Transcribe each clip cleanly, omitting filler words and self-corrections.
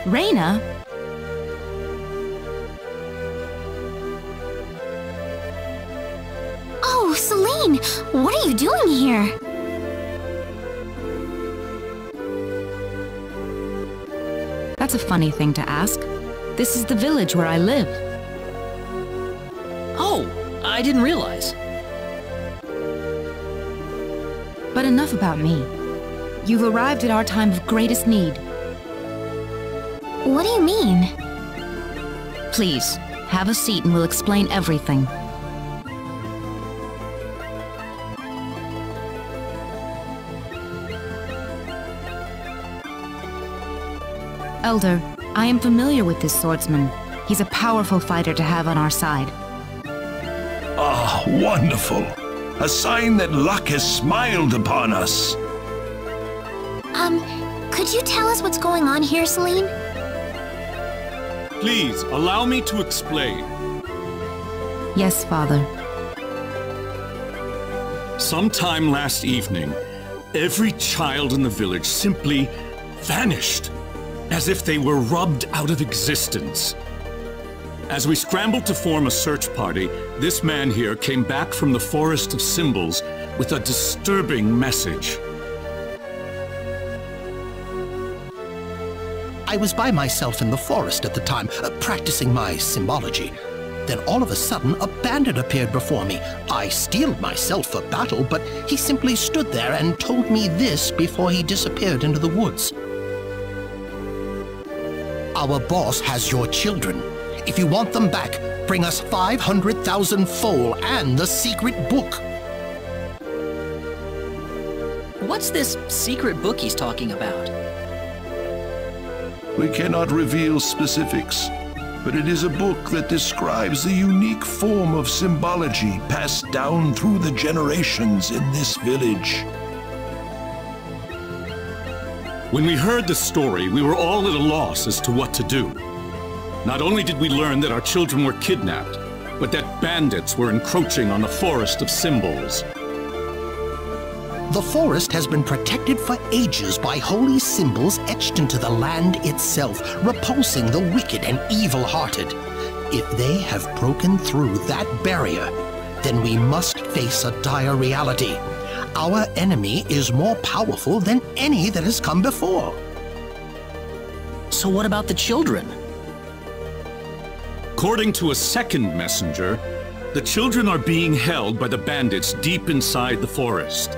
Reina? Oh, Celine! What are you doing here? That's a funny thing to ask. This is the village where I live. Oh, I didn't realize. But enough about me. You've arrived at our time of greatest need. What do you mean? Please, have a seat and we'll explain everything. Elder, I am familiar with this swordsman. He's a powerful fighter to have on our side. Ah, wonderful. A sign that luck has smiled upon us. Could you tell us what's going on here, Celine? Please, allow me to explain. Yes, Father. Sometime last evening, every child in the village simply vanished, as if they were rubbed out of existence. As we scrambled to form a search party, this man here came back from the Forest of Symbols with a disturbing message. I was by myself in the forest at the time, practicing my symbology. Then all of a sudden, a bandit appeared before me. I steeled myself for battle, but he simply stood there and told me this before he disappeared into the woods. Our boss has your children. If you want them back, bring us 500,000 foal and the secret book. What's this secret book he's talking about? We cannot reveal specifics, but it is a book that describes the unique form of symbology passed down through the generations in this village. When we heard the story, we were all at a loss as to what to do. Not only did we learn that our children were kidnapped, but that bandits were encroaching on the Forest of Symbols. The forest has been protected for ages by holy symbols etched into the land itself, repulsing the wicked and evil-hearted. If they have broken through that barrier, then we must face a dire reality. Our enemy is more powerful than any that has come before. So what about the children? According to a second messenger, the children are being held by the bandits deep inside the forest.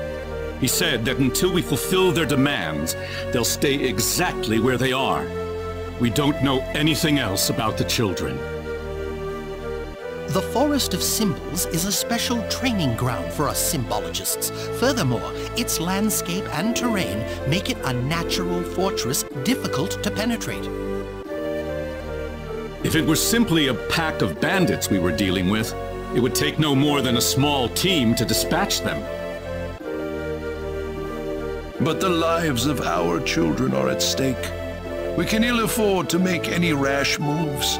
He said that until we fulfill their demands, they'll stay exactly where they are. We don't know anything else about the children. The Forest of Symbols is a special training ground for us symbologists. Furthermore, its landscape and terrain make it a natural fortress difficult to penetrate. If it were simply a pack of bandits we were dealing with, it would take no more than a small team to dispatch them. But the lives of our children are at stake. We can ill afford to make any rash moves.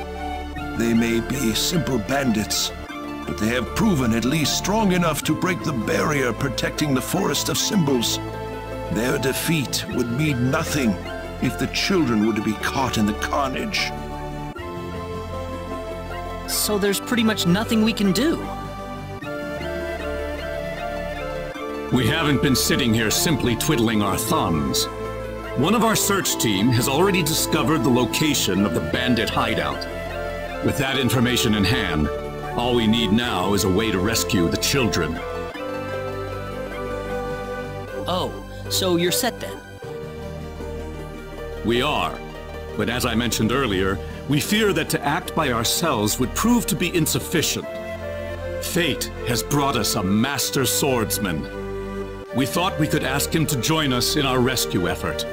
They may be simple bandits, but they have proven at least strong enough to break the barrier protecting the Forest of Symbols. Their defeat would mean nothing if the children were to be caught in the carnage. So there's pretty much nothing we can do. We haven't been sitting here simply twiddling our thumbs. One of our search team has already discovered the location of the bandit hideout. With that information in hand, all we need now is a way to rescue the children. Oh, so you're set then? We are. But as I mentioned earlier, we fear that to act by ourselves would prove to be insufficient. Fate has brought us a master swordsman. We thought we could ask him to join us in our rescue effort.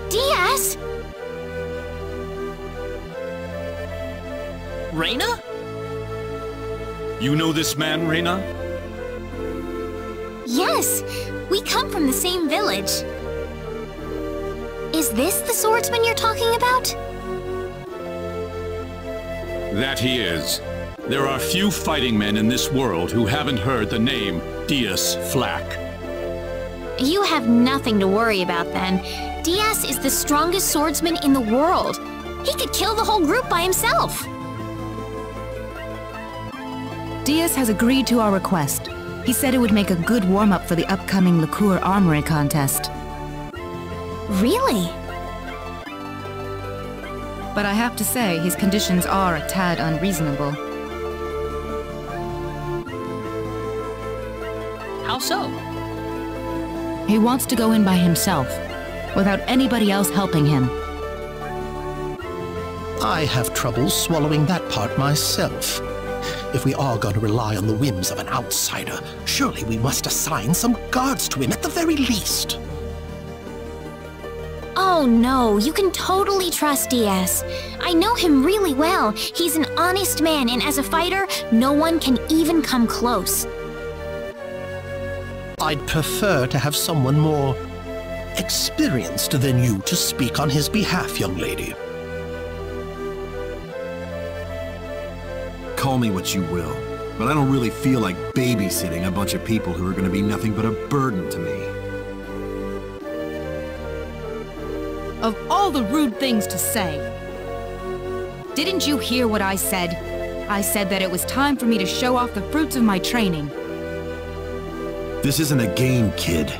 Diaz! Reina? You know this man, Reina? Yes, we come from the same village. Is this the swordsman you're talking about? That he is. There are few fighting men in this world who haven't heard the name Diaz Flack. You have nothing to worry about then. Diaz is the strongest swordsman in the world. He could kill the whole group by himself. Diaz has agreed to our request. He said it would make a good warm-up for the upcoming Liqueur Armory contest. Really? But I have to say, his conditions are a tad unreasonable. How so? He wants to go in by himself, without anybody else helping him. I have trouble swallowing that part myself. If we are going to rely on the whims of an outsider, surely we must assign some guards to him at the very least. Oh no, you can totally trust Diaz. I know him really well. He's an honest man, and as a fighter, no one can even come close. I'd prefer to have someone more experienced than you to speak on his behalf, young lady. Call me what you will, but I don't really feel like babysitting a bunch of people who are going to be nothing but a burden to me. Of all the rude things to say. Didn't you hear what I said? I said that it was time for me to show off the fruits of my training. This isn't a game, kid.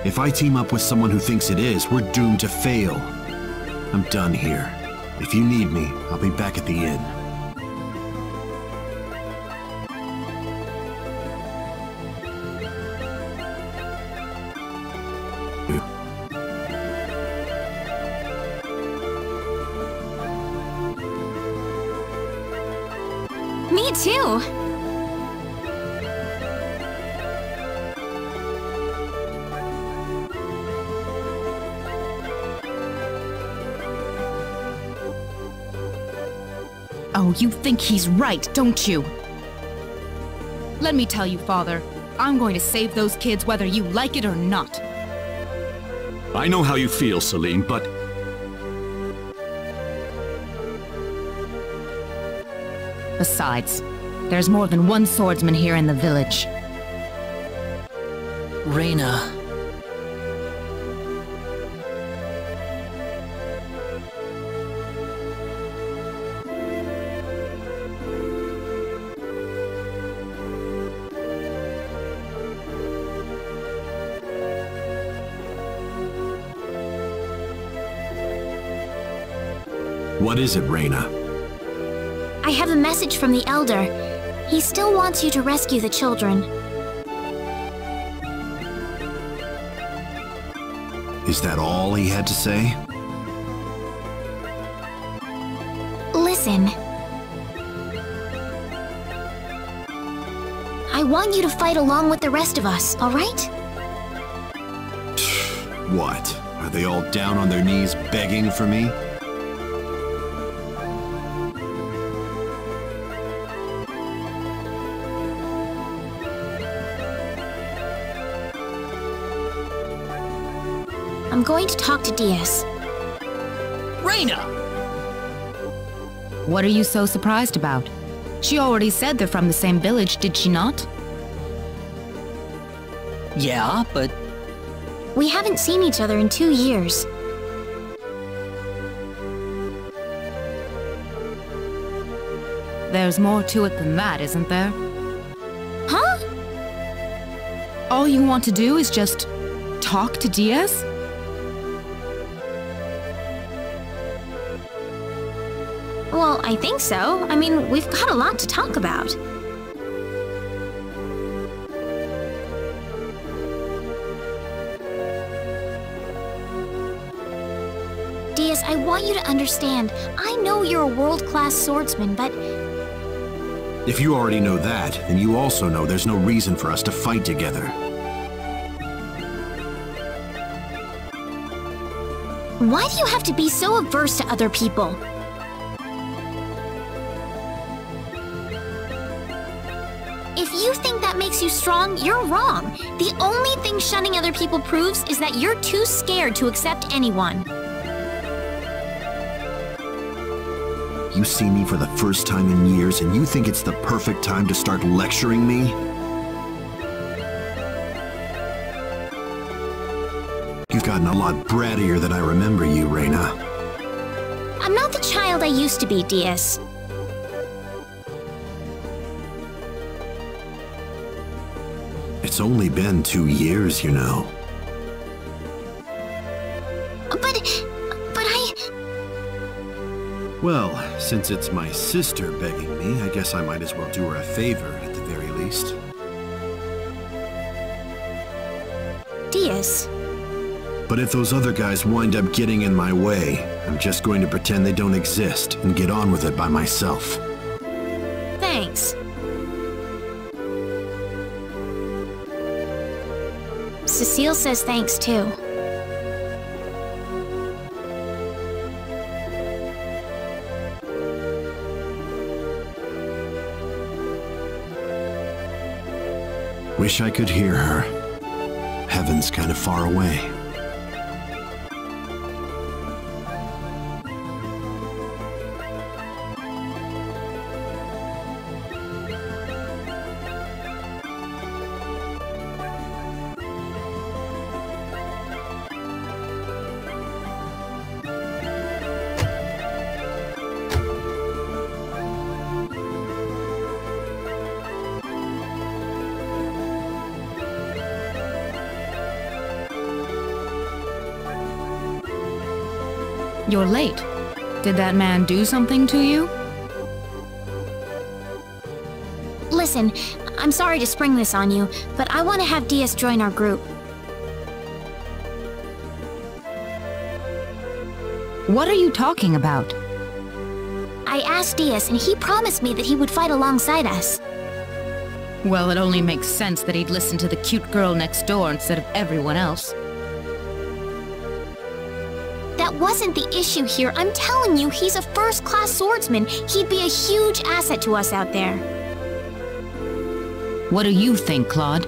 If I team up with someone who thinks it is, we're doomed to fail. I'm done here. If you need me, I'll be back at the inn. Me too. Oh, you think he's right, don't you? Let me tell you, Father, I'm going to save those kids whether you like it or not. I know how you feel, Celine, but Besides, there's more than one swordsman here in the village. Reina. What is it, Reina? I have a message from the Elder. He still wants you to rescue the children. Is that all he had to say? Listen. I want you to fight along with the rest of us, all right? What? Are they all down on their knees begging for me? I'm going to talk to Diaz. Reina! What are you so surprised about? She already said they're from the same village, did she not? Yeah, but We haven't seen each other in 2 years. There's more to it than that, isn't there? Huh? All you want to do is just talk to Diaz? Well, I think so. I mean, we've got a lot to talk about. Diaz, I want you to understand. I know you're a world-class swordsman, but If you already know that, then you also know there's no reason for us to fight together. why do you have to be so averse to other people? If you think that makes you strong, you're wrong. The only thing shunning other people proves is that you're too scared to accept anyone. You see me for the first time in years, and you think it's the perfect time to start lecturing me? you've gotten a lot brattier than I remember you, Reyna. I'm not the child I used to be, Diaz. It's only been 2 years, you know. But I... Well, since it's my sister begging me, I guess I might as well do her a favor, at the very least. Diaz. But if those other guys wind up getting in my way, I'm just going to pretend they don't exist and get on with it by myself. Thanks. Cecile says thanks too. Wish I could hear her. Heaven's kind of far away. You're late. Did that man do something to you? Listen, I'm sorry to spring this on you, but I want to have Diaz join our group. What are you talking about? I asked Diaz, and he promised me that he would fight alongside us. Well, it only makes sense that he'd listen to the cute girl next door instead of everyone else. That wasn't the issue here. I'm telling you, he's a first-class swordsman. He'd be a huge asset to us out there. What do you think, Claude?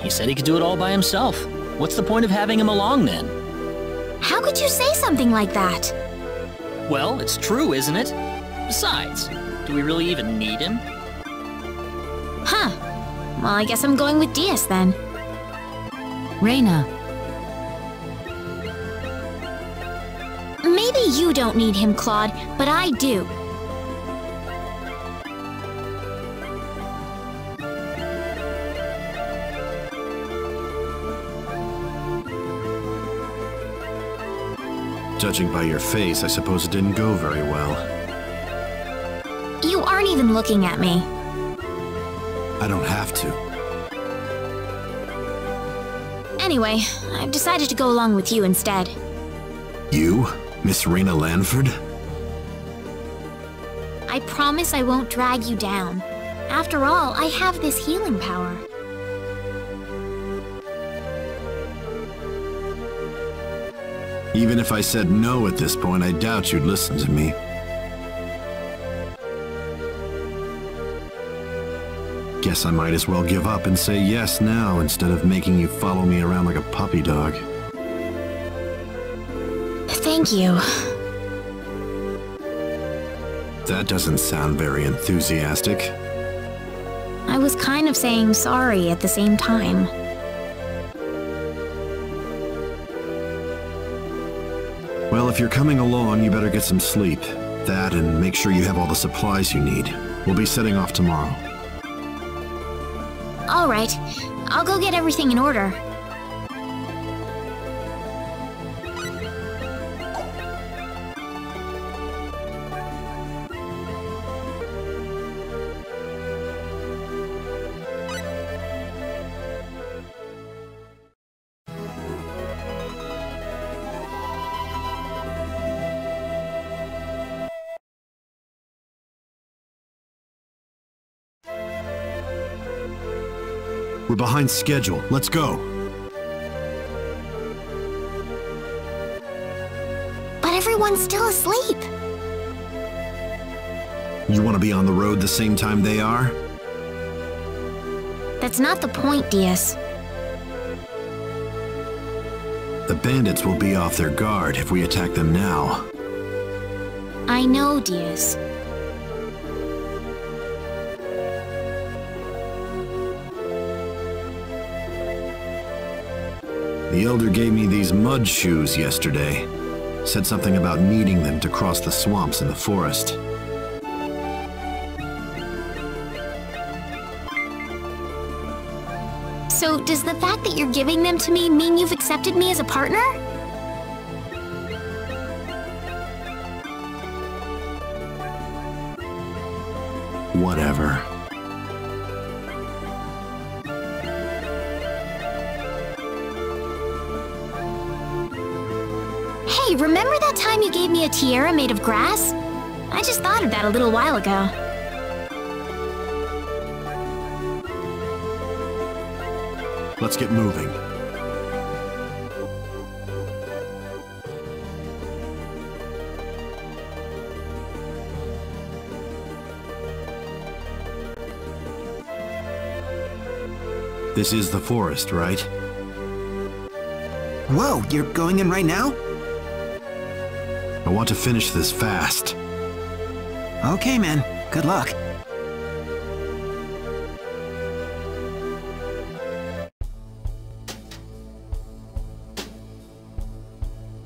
He said he could do it all by himself. What's the point of having him along then? How could you say something like that? Well, it's true, isn't it? Besides, do we really even need him? Huh. Well, I guess I'm going with Diaz then. Reyna. Maybe you don't need him, Claude, but I do. Judging by your face, I suppose it didn't go very well. You aren't even looking at me. I don't have to. Anyway, I've decided to go along with you instead. You? Miss Reyna Lanford? I promise I won't drag you down. After all, I have this healing power. Even if I said no at this point, I doubt you'd listen to me. Guess I might as well give up and say yes now instead of making you follow me around like a puppy dog. Thank you. That doesn't sound very enthusiastic. I was kind of saying sorry at the same time. Well, if you're coming along, you better get some sleep. That and make sure you have all the supplies you need. We'll be setting off tomorrow. All right. I'll go get everything in order. We're behind schedule. Let's go. But everyone's still asleep. You want to be on the road the same time they are? That's not the point, Diaz. The bandits will be off their guard if we attack them now. I know, Diaz. The Elder gave me these mud shoes yesterday. Said something about needing them to cross the swamps in the forest. So, does the fact that you're giving them to me mean you've accepted me as a partner? Whatever. Hey, remember that time you gave me a tiara made of grass? I just thought of that a little while ago. Let's get moving. This is the forest, right? Whoa, you're going in right now? I want to finish this fast. Okay, man. Good luck.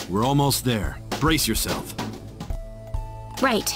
We're almost there. Brace yourself. Right.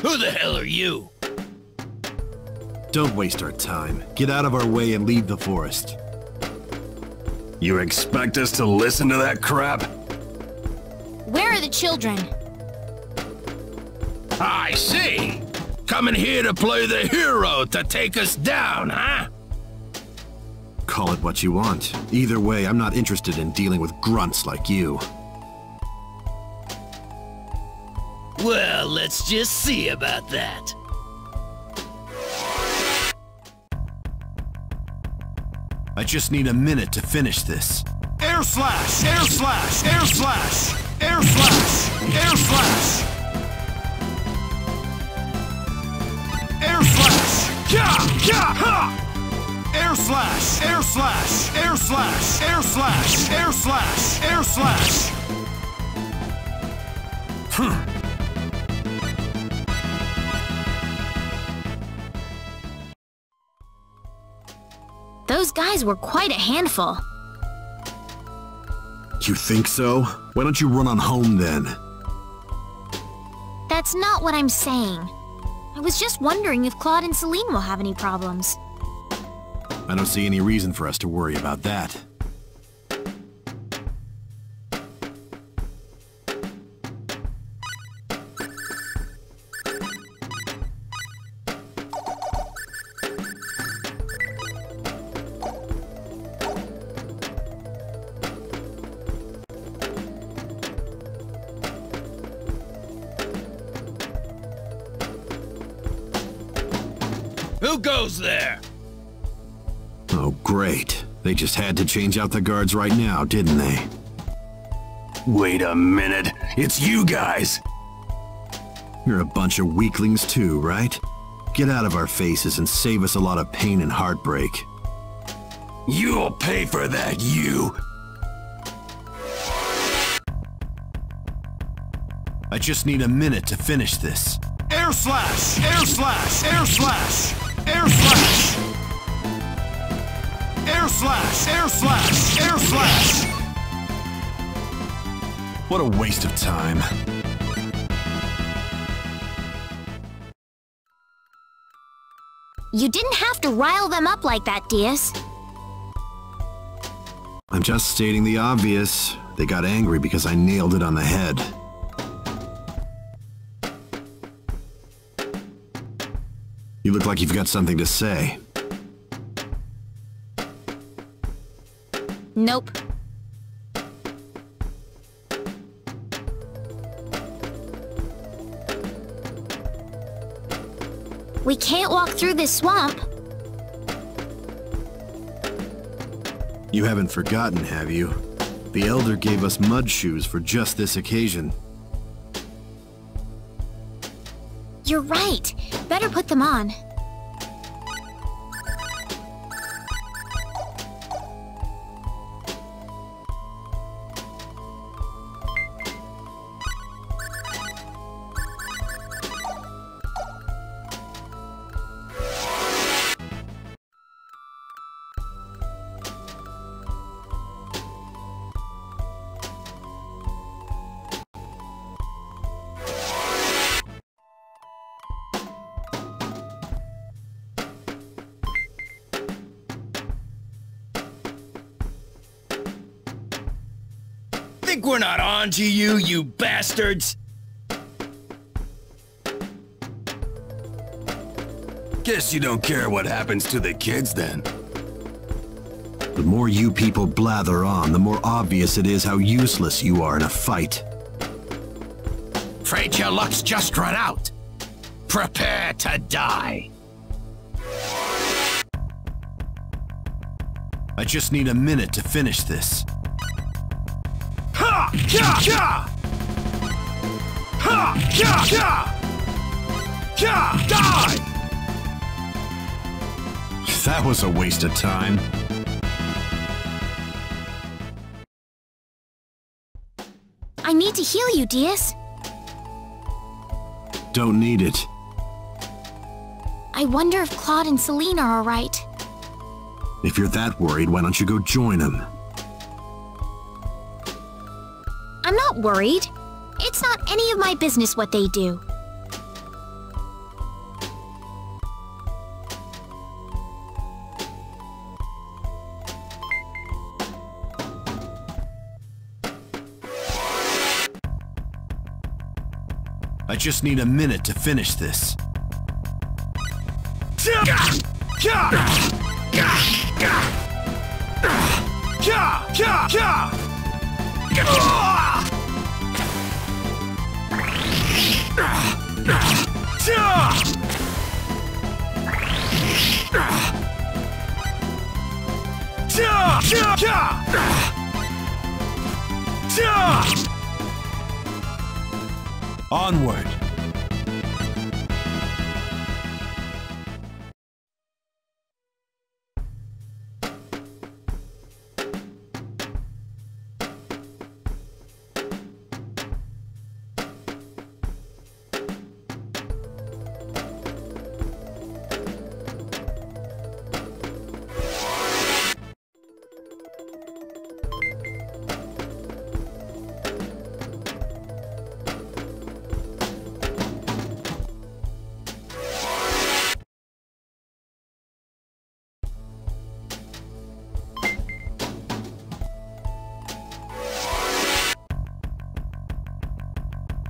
Who the hell are you? Don't waste our time. Get out of our way and leave the forest. You expect us to listen to that crap? Where are the children? I see. Coming here to play the hero to take us down, huh? Call it what you want. Either way, I'm not interested in dealing with grunts like you. Well, let's just see about that. I just need a minute to finish this. Air slash! Air slash! Air slash! Air slash! Air slash! Air slash! Yeah! Yeah! Ha! Air slash! Air slash! Air slash! Air slash! Air slash! Air slash! Those guys were quite a handful. You think so? Why don't you run on home then? That's not what I'm saying. I was just wondering if Claude and Celine will have any problems. I don't see any reason for us to worry about that. Who goes there? Oh, great. They just had to change out the guards right now, didn't they? Wait a minute. It's you guys. You're a bunch of weaklings too, right? Get out of our faces and save us a lot of pain and heartbreak. You'll pay for that, you. I just need a minute to finish this. Air slash! Air slash! Air slash! Air slash! Air slash! Air slash! Air slash! What a waste of time. You didn't have to rile them up like that, Diaz. I'm just stating the obvious. They got angry because I nailed it on the head. You look like you've got something to say. Nope. We can't walk through this swamp. You haven't forgotten, have you? The Elder gave us mud shoes for just this occasion. You're right. Better put them on. Think we're not on to you, you bastards? Guess you don't care what happens to the kids then. The more you people blather on, the more obvious it is how useless you are in a fight. Afraid your luck's just run out. Prepare to die. I just need a minute to finish this. Ha! Ja! Ja! Ha! Ja! Ja! Ja! Die! That was a waste of time. I need to heal you, Diaz. Don't need it. I wonder if Claude and Celine are alright. If you're that worried, why don't you go join them? I'm not worried. It's not any of my business what they do. I just need a minute to finish this. Ja! Ja! Ja! Ja! Ja! Ja! Onward.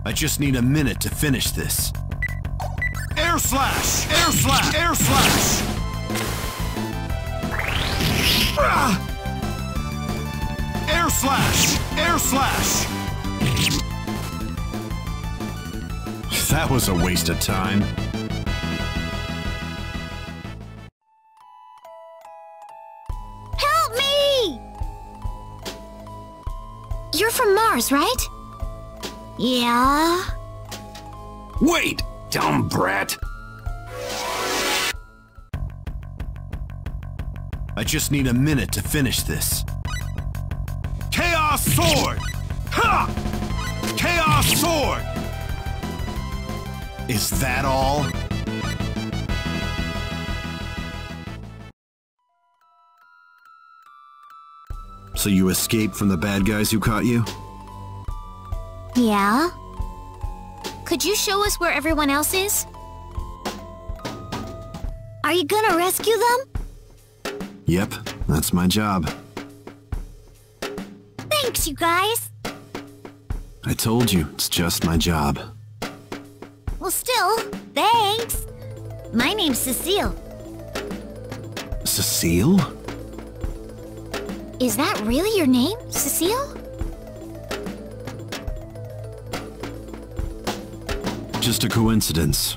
I just need a minute to finish this. Air slash! Air slash! Air slash! Air slash! Air slash! That was a waste of time. Help me! You're from Mars, right? Yeah? Wait, dumb brat! I just need a minute to finish this. Chaos Sword! Ha! Chaos Sword! Is that all? So you escaped from the bad guys who caught you? Yeah? Could you show us where everyone else is? Are you gonna rescue them? Yep, that's my job. Thanks, you guys! I told you, it's just my job. Well, still, thanks! My name's Cecile. Cecile? Is that really your name, Cecile? Just a coincidence.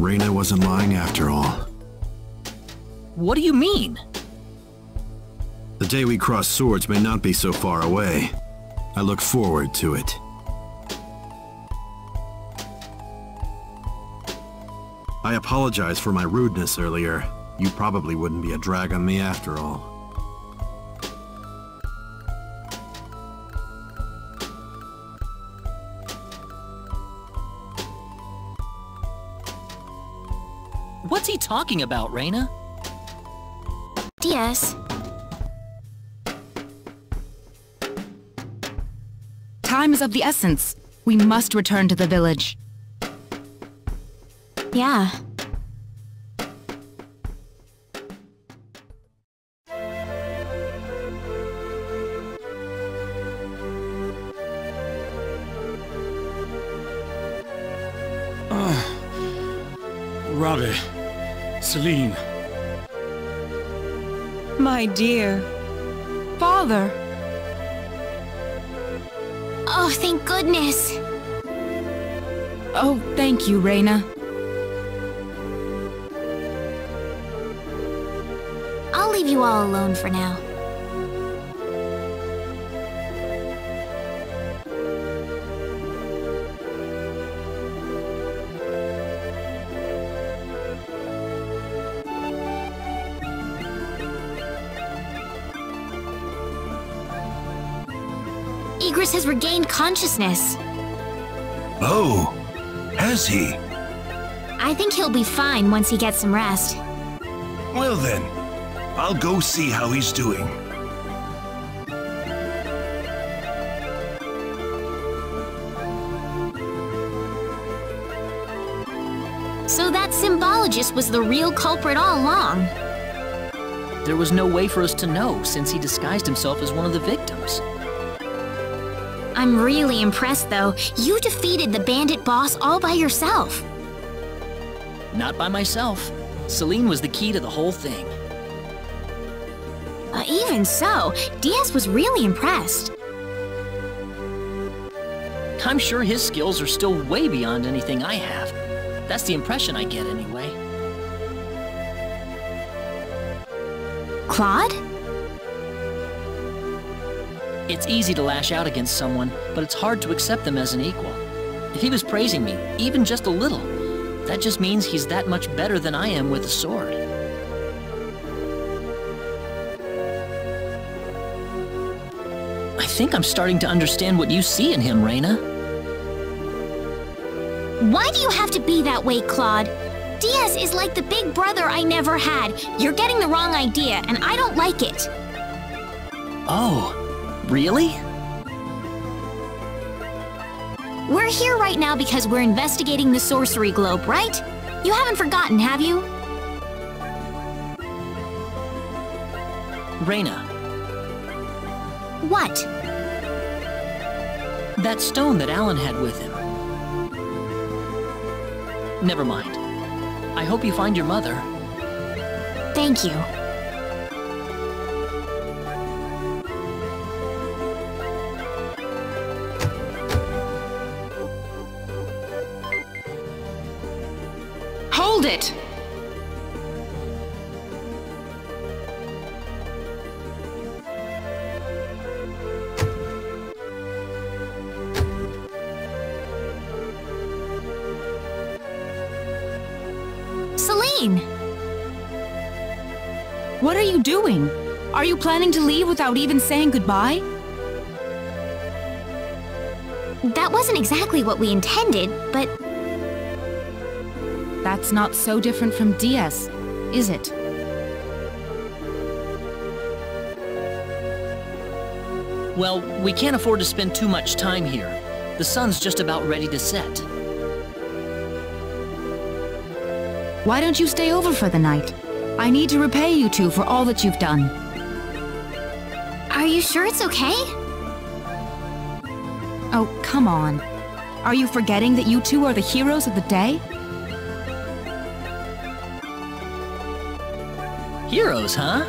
Reyna wasn't lying after all. What do you mean? The day we cross swords may not be so far away. I look forward to it. I apologize for my rudeness earlier. You probably wouldn't be a drag on me after all. What's he talking about, Reyna? Diaz. Time is of the essence. We must return to the village. Yeah. Ravi, Celine. My dear. Father. Oh, thank goodness. Oh, thank you, Reyna. I'll leave you all alone for now. Igris has regained consciousness. Oh, has he? I think he'll be fine once he gets some rest. Well then, I'll go see how he's doing. So that symbologist was the real culprit all along. There was no way for us to know, since he disguised himself as one of the victims. I'm really impressed, though. You defeated the bandit boss all by yourself. Not by myself. Celine was the key to the whole thing. Even so, Diaz was really impressed. I'm sure his skills are still way beyond anything I have. That's the impression I get, anyway. Claude? It's easy to lash out against someone, but it's hard to accept them as an equal. If he was praising me, even just a little, that just means he's that much better than I am with a sword. I think I'm starting to understand what you see in him, Reyna. Why do you have to be that way, Claude? Diaz is like the big brother I never had. You're getting the wrong idea, and I don't like it. Oh, really? We're here right now because we're investigating the sorcery globe, right? You haven't forgotten, have you? Reyna. What? That stone that Alan had with him. Never mind. I hope you find your mother. Thank you. Hold it! Celine! What are you doing? Are you planning to leave without even saying goodbye? That wasn't exactly what we intended, but... That's not so different from Diaz, is it? Well, we can't afford to spend too much time here. The sun's just about ready to set. Why don't you stay over for the night? I need to repay you two for all that you've done. Are you sure it's okay? Oh, come on. Are you forgetting that you two are the heroes of the day? Heroes, huh?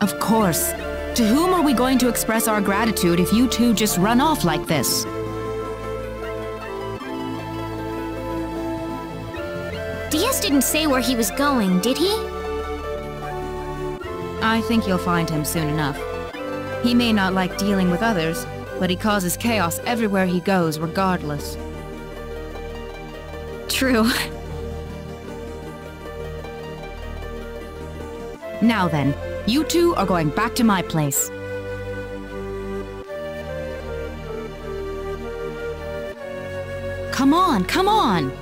Of course. To whom are we going to express our gratitude if you two just run off like this? didn't say where he was going, did he? I think you'll find him soon enough. He may not like dealing with others, but he causes chaos everywhere he goes, regardless. True. Now then, you two are going back to my place. Come on, come on!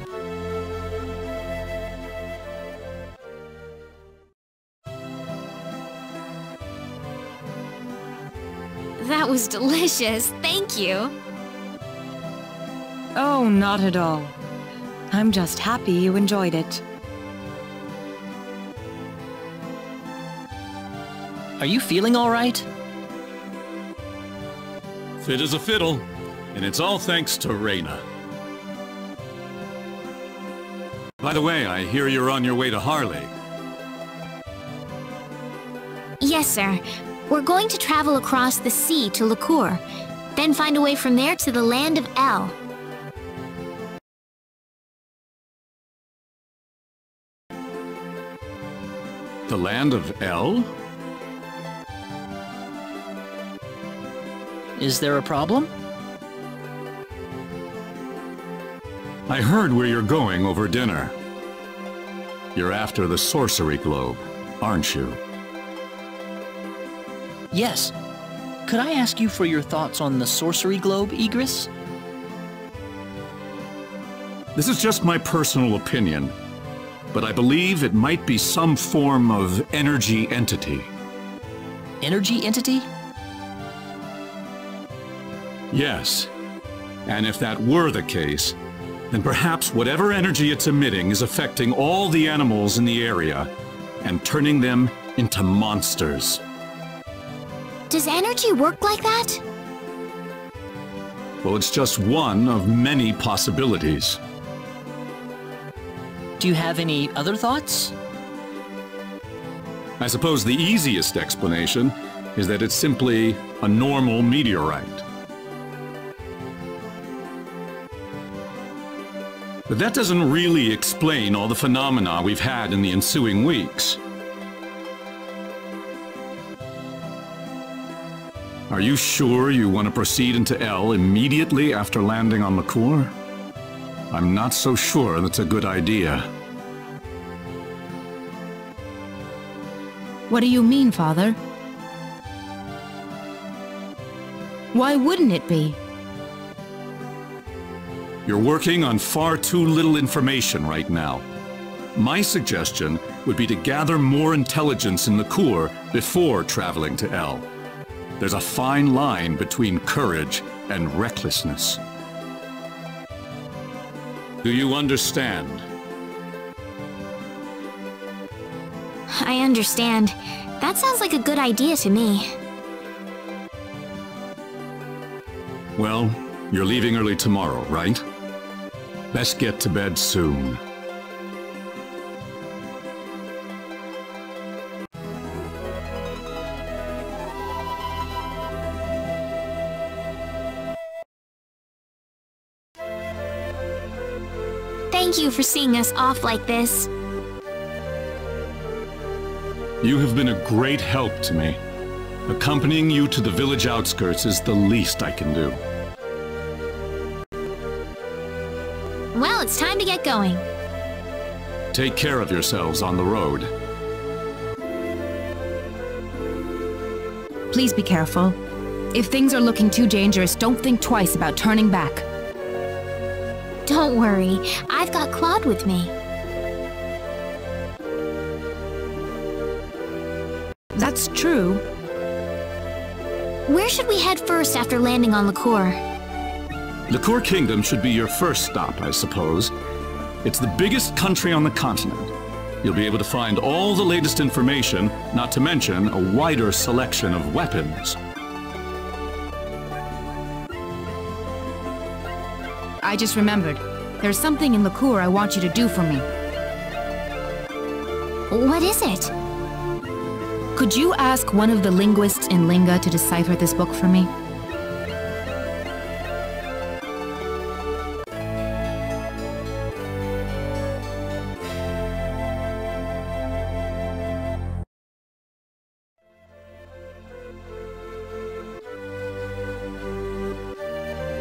That was delicious, thank you. Oh, not at all. I'm just happy you enjoyed it. Are you feeling all right? Fit as a fiddle, and it's all thanks to Reyna. By the way, I hear you're on your way to Harley. Yes, sir. We're going to travel across the sea to Licour, then find a way from there to the land of El. The land of El? Is there a problem? I heard where you're going over dinner. You're after the sorcery globe, aren't you? Yes. Could I ask you for your thoughts on the sorcery globe, Igris? This is just my personal opinion, but I believe it might be some form of energy entity. Energy entity? Yes. And if that were the case, then perhaps whatever energy it's emitting is affecting all the animals in the area and turning them into monsters. Does energy work like that? Well, it's just one of many possibilities. Do you have any other thoughts? I suppose the easiest explanation is that it's simply a normal meteorite. But that doesn't really explain all the phenomena we've had in the ensuing weeks. Are you sure you want to proceed into El immediately after landing on Licour? I'm not so sure that's a good idea. What do you mean, Father? Why wouldn't it be? You're working on far too little information right now. My suggestion would be to gather more intelligence in Licour before traveling to El. There's a fine line between courage and recklessness. Do you understand? I understand. That sounds like a good idea to me. Well, you're leaving early tomorrow, right? Best get to bed soon. Thank you for seeing us off like this. You have been a great help to me. Accompanying you to the village outskirts is the least I can do. Well, it's time to get going. Take care of yourselves on the road. Please be careful. If things are looking too dangerous, don't think twice about turning back. Don't worry, I've got Claude with me. That's true. Where should we head first after landing on Licour? Licour Kingdom should be your first stop, I suppose. It's the biggest country on the continent. You'll be able to find all the latest information, not to mention a wider selection of weapons. I just remembered. There's something in Licour I want you to do for me. What is it? Could you ask one of the linguists in Linga to decipher this book for me?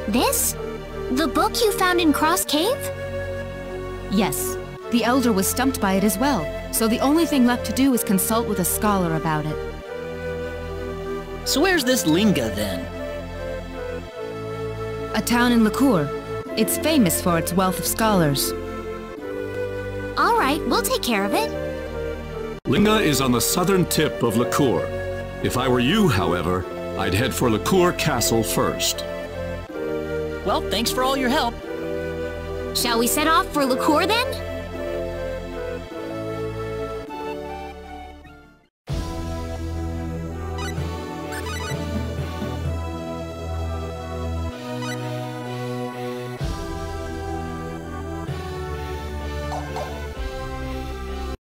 This? The book you found in Cross Cave? Yes. The Elder was stumped by it as well, so the only thing left to do is consult with a scholar about it. So where's this Linga, then? A town in Licour. It's famous for its wealth of scholars. All right, we'll take care of it. Linga is on the southern tip of Licour. If I were you, however, I'd head for Licour Castle first. Well, thanks for all your help. Shall we set off for Licour then?